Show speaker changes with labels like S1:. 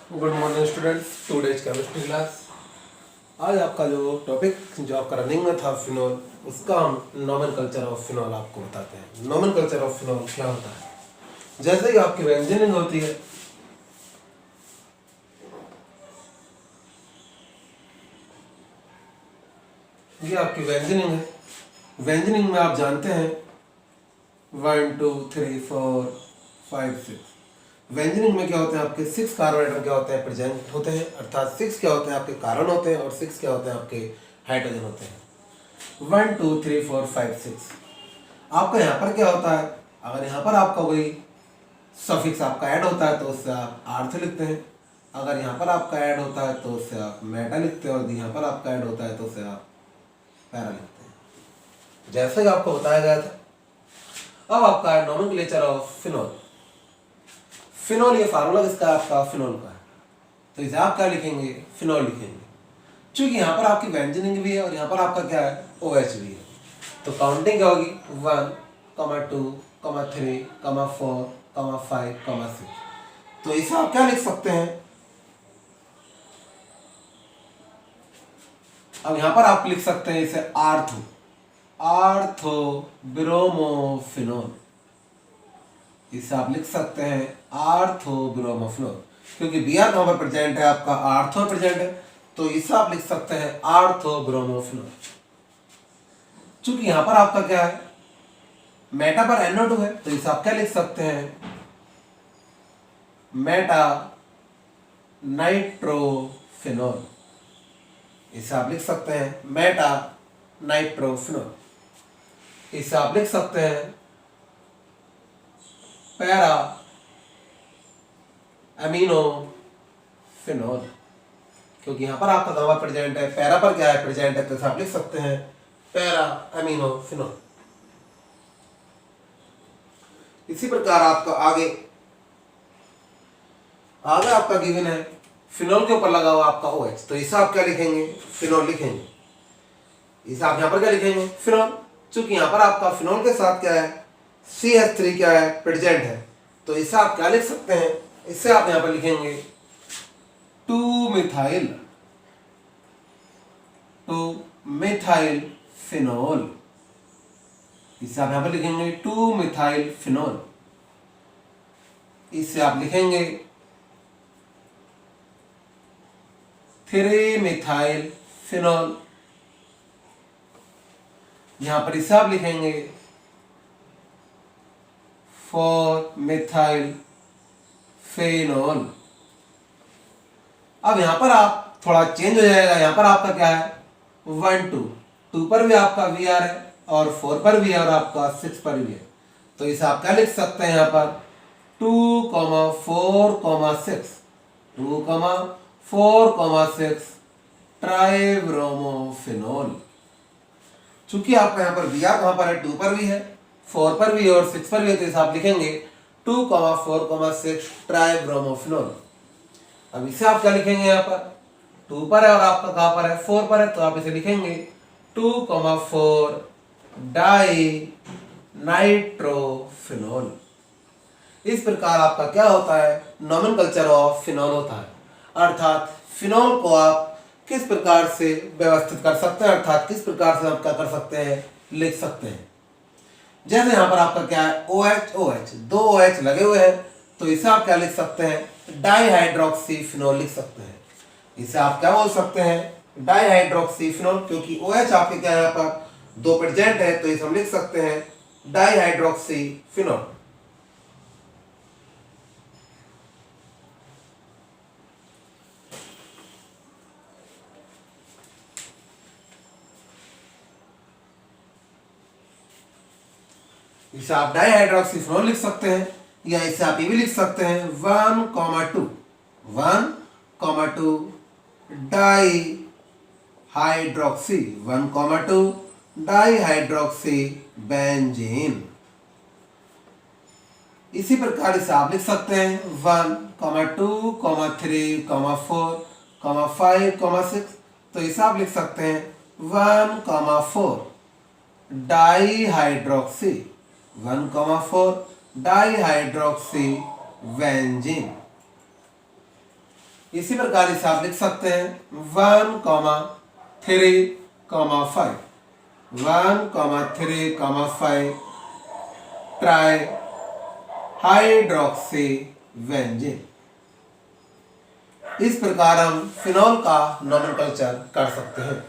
S1: Good morning students, today's chemistry class. आज आपका जो टॉपिक जो आपका रनिंग में था फिनॉल, उसका हम नॉमेनकल्चर ऑफ फिनॉल आपको बताते हैं। नॉमेनकल्चर ऑफ फिनॉल क्या होता है? जैसे ही आपकी व्यंजनिंग होती है, ये आपकी व्यंजनिंग है। व्यंजनिंग में आप जानते हैं 1 2 3 4 5 6। व्यंजनिंग में क्या होते हैं? आपके 6 कार्बन एटम क्या होते हैं? प्रेजेंट होते हैं, अर्थात 6 क्या होते हैं? आपके कार्बन होते हैं, और 6 क्या होते हैं? आपके हाइड्रोजन होते हैं। 1 2 3 4 5 6। आपका यहाँ पर क्या होता है? अगर यहाँ पर आपका कोई सफिक्स आपका ऐड होता है तो उससे आप आर्थ लिखते हैं। अगर यहाँ पर आपका ऐड होता है तो उससे आप मेटा लिखते हैं, और यहाँ पर आपका ऐड होता है तो उससे आप पैरा लिखते हैं, जैसे कि आपको बताया गया था। अब आपका है नॉमेनक्लेचर ऑफ फिनॉल। फिनॉल, ये फार्मूला किसका है? आपका फिनॉल का है। तो इसे आप क्या लिखेंगे? फिनॉल लिखेंगे। क्योंकि यहाँ पर आपकी व्यंजनिंग भी है और यहाँ पर आपका क्या है? OH भी है। तो काउंटिंग क्या होगी? 1, 2, 3, 4, 5, 6। तो इसे आप क्या लिख सकते हैं? अब यहाँ पर आप लिख सकते हैं इसे आर्थो ब्रोमोफिनॉल। इसे आप लिख सकते हैं आर्थो ब्रोमोफिनॉल, क्योंकि Br कहाँ पर प्रेजेंट है? आपका आर्थो प्रेजेंट है, तो इसे आप लिख सकते हैं आर्थो ब्रोमोफिनॉल। चूंकि यहां पर आपका क्या है? मेटा पर NO2 है, तो इसे आप क्या लिख सकते हैं? Meta nitrophenol. इसे आप लिख सकते हैं मेटा नाइट्रोफिनॉल। इसे आप लिख सकते हैं पैरा अमीनोफिनॉल, क्योंकि यहां पर आपका कहाँ प्रेजेंट है? पैरा पर क्या है? प्रेजेंट है, तो इसे आप लिख सकते हैं पैरा अमीनोफिनॉल। इसी प्रकार आपका आगे आपका गिवन है फिनॉल के ऊपर लगा हुआ आपका OH, तो इसे आप क्या लिखेंगे? फिनॉल लिखेंगे। इसे आप यहां पर क्या लिखेंगे? फिनॉल। चूंकि यहां पर आपका फिनॉल के साथ क्या है? CH3 क्या है? प्रेजेंट है, तो इसे आप क्या लिख सकते हैं? इसे आप यहां पर लिखेंगे 2 मिथाइल फिनॉल। इसे आप यहां पर लिखेंगे 2 मिथाइल फिनॉल। इसे आप लिखेंगे 3 मिथाइल फिनॉल। यहां पर इसे आप लिखेंगे 4 मिथाइल फेनॉल। अब यहां पर आप थोड़ा चेंज हो जाएगा। यहां पर आपका क्या है? 1 2 पर भी आपका Br है, और 4 पर भी है, और आपका 6 पर भी है, तो इसे आप क्या लिख सकते हैं? यहां पर 2, 4, 6 2, 4, 6 ट्राइब्रोमोफिनॉल। चूंकि आपका यहाँ पर Br कहां पर है? 2 पर भी है, 4 पर भी है, और 6 पर भी है, तो इसे आप लिखेंगे 2, 4, 6 ट्राइब्रोमोफिनॉल। अब इसे आप क्या लिखेंगे? यहाँ पर 2 पर है और आपका कहां पर है? 4 पर है, तो आप इसे लिखेंगे 2, 4 डाई नाइट्रोफिनॉल। इस प्रकार आपका क्या होता है? नॉमेनकल्चर ऑफ फिनॉल होता है, अर्थात फिनॉल को आप किस प्रकार से व्यवस्थित कर सकते हैं, अर्थात किस प्रकार से आप क्या कर सकते हैं? लिख सकते हैं। जैसे यहां पर आपका क्या है? OH, 2 OH लगे हुए हैं, तो इसे आप क्या लिख सकते हैं? डाईहाइड्रोक्सी फिनॉल लिख सकते हैं। इसे आप क्या बोल सकते हैं? डाईहाइड्रोक्सी फिनॉल, क्योंकि OH आपके क्या है? यहाँ पर 2 प्रेजेंट है, तो इसे हम लिख सकते हैं डाईहाइड्रोक्सी फिनॉल। इसे आप डाईहाइड्रोक्सी फिनॉल लिख सकते हैं, या इसे आप ये भी लिख सकते हैं 1, 2 di hydroxy 1, 2 di hydroxy benzene. इसी प्रकार इसे आप लिख सकते हैं 1, 2, 3, 4, 5, 6। तो इसे आप लिख सकते हैं 1, 4 di hydroxy 1, 4 di hydroxy benzene. इसी प्रकार इसे आप लिख सकते हैं 1,3,5 1,3,5 ट्राई हाइड्रोक्सी बेंजीन। इस प्रकार हम फिनॉल का नोमेनक्लेचर कर सकते हैं।